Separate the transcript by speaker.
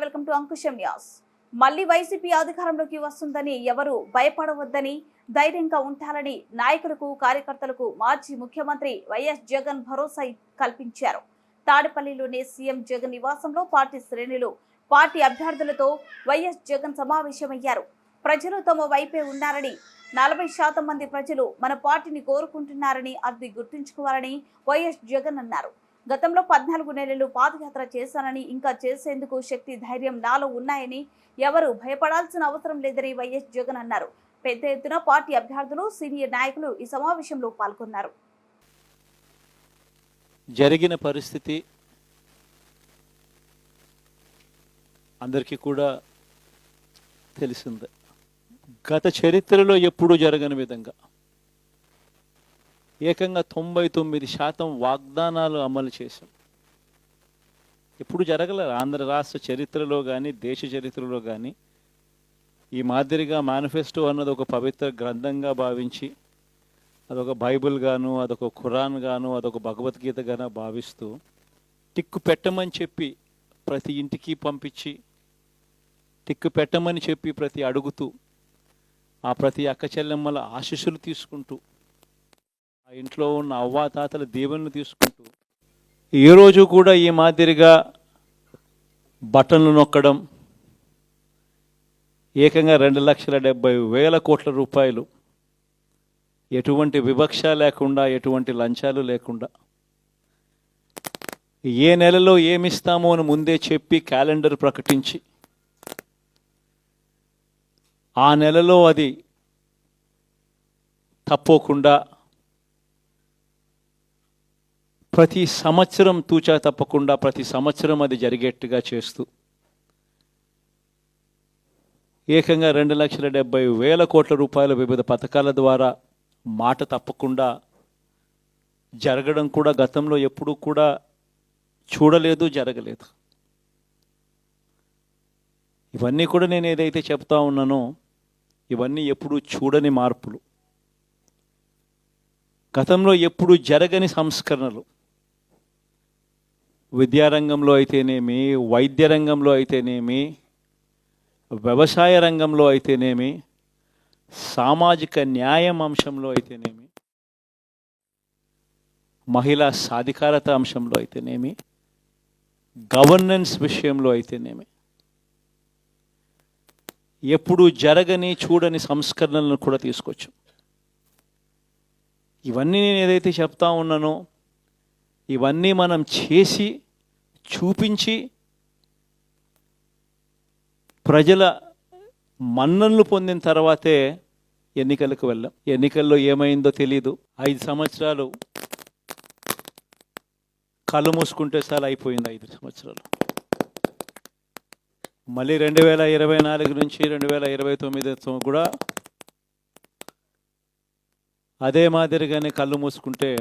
Speaker 1: Welcome to Ankusham news. మళ్ళీ వైసీపీ అధికారంలోకి వస్తుందని ఎవరు భయపడవద్దని, ధైర్యంగా ఉంటారని నాయకులకు, కార్యకర్తలకు మాజీ ముఖ్యమంత్రి వైఎస్ జగన్ భరోసా కల్పించారు. తాడేపల్లిలోని సీఎం జగన్ నివాసంలో పార్టీ శ్రేణులు, పార్టీ అభ్యర్థులతో వైఎస్ జగన్ సమావేశమయ్యారు. ప్రజలు తమ వైపే ఉన్నారని, 40% మంది ప్రజలు మన పార్టీని కోరుకుంటున్నారని అది గుర్తుంచుకోవాలని వైఎస్ జగన్ అన్నారు. గతంలో 14 నెలలు పాదయాత్ర చేశానని, ఇంకా చేసేందుకు శక్తి, ధైర్యం నాలో ఉన్నాయని, ఎవరు భయపడాల్సిన అవసరం లేదని వైఎస్ జగన్ అన్నారు. పెద్ద ఎత్తున పార్టీ అభ్యర్థులు, సీనియర్ నాయకులు ఈ సమావేశంలో పాల్గొన్నారు.
Speaker 2: జరిగిన పరిస్థితి అందరికీ కూడా తెలిసిందే. గత చరిత్రలో ఎప్పుడూ జరగని విధంగా ఏకంగా 99% వాగ్దానాలు అమలు చేశాం. ఎప్పుడు జరగలేదు ఆంధ్ర రాష్ట్ర చరిత్రలో కానీ, దేశ చరిత్రలో కానీ. ఈ మాదిరిగా మేనిఫెస్టో అన్నది ఒక పవిత్ర గ్రంథంగా భావించి, అదొక బైబిల్ గాను, అదొక ఖురాన్ గాను, అదొక భగవద్గీత గాను భావిస్తూ టిక్కు పెట్టమని చెప్పి ప్రతి ఇంటికి పంపించి, టిక్కు పెట్టమని చెప్పి ప్రతి అడుగుతూ, ఆ ప్రతి అక్క చెల్లెమ్మల ఆశీస్సులు తీసుకుంటూ, ఆ ఇంట్లో ఉన్న అవ్వాతాతల దీవెనలు తీసుకుంటూ, ఏ రోజు కూడా ఈ మాదిరిగా బటన్లు నొక్కడం, ఏకంగా 2,70,000 కోట్ల రూపాయలు ఎటువంటి వివక్ష లేకుండా, ఎటువంటి లంచాలు లేకుండా, ఏ నెలలో ఏమిస్తామో అని ముందే చెప్పి క్యాలెండర్ ప్రకటించి, ఆ నెలలో అది తప్పకుండా ప్రతి సంవత్సరం తూచా తప్పకుండా ప్రతి సంవత్సరం అది జరిగేట్టుగా చేస్తూ ఏకంగా 2,70,000 కోట్ల రూపాయల వివిధ పథకాల ద్వారా మాట తప్పకుండా జరగడం కూడా గతంలో ఎప్పుడూ కూడా చూడలేదు, జరగలేదు. ఇవన్నీ కూడా నేను ఏదైతే చెప్తా ఉన్నానో ఇవన్నీ ఎప్పుడూ చూడని మార్పులు, గతంలో ఎప్పుడూ జరగని సంస్కరణలు. విద్యారంగంలో అయితేనేమి, వైద్య రంగంలో అయితేనేమి, వ్యవసాయ రంగంలో అయితేనేమి, సామాజిక న్యాయం అంశంలో అయితేనేమి, మహిళా సాధికారత అంశంలో అయితేనేమి, గవర్నెన్స్ విషయంలో అయితేనేమి, ఎప్పుడూ జరగని చూడని సంస్కరణలను కూడా తీసుకొచ్చు. ఇవన్నీ నేను ఏదైతే చెప్తా ఉన్నానో ఇవన్నీ మనం చేసి చూపించి ప్రజల మన్ననలు పొందిన తర్వాతే ఎన్నికలకు వెళ్ళాం. ఎన్నికల్లో ఏమైందో తెలీదు. 5 సంవత్సరాలు కళ్ళు మూసుకుంటే సార్ అయిపోయింది. 5 సంవత్సరాలు మళ్ళీ 2024 నుంచి 2029 కూడా అదే మాదిరిగానే కళ్ళు మూసుకుంటే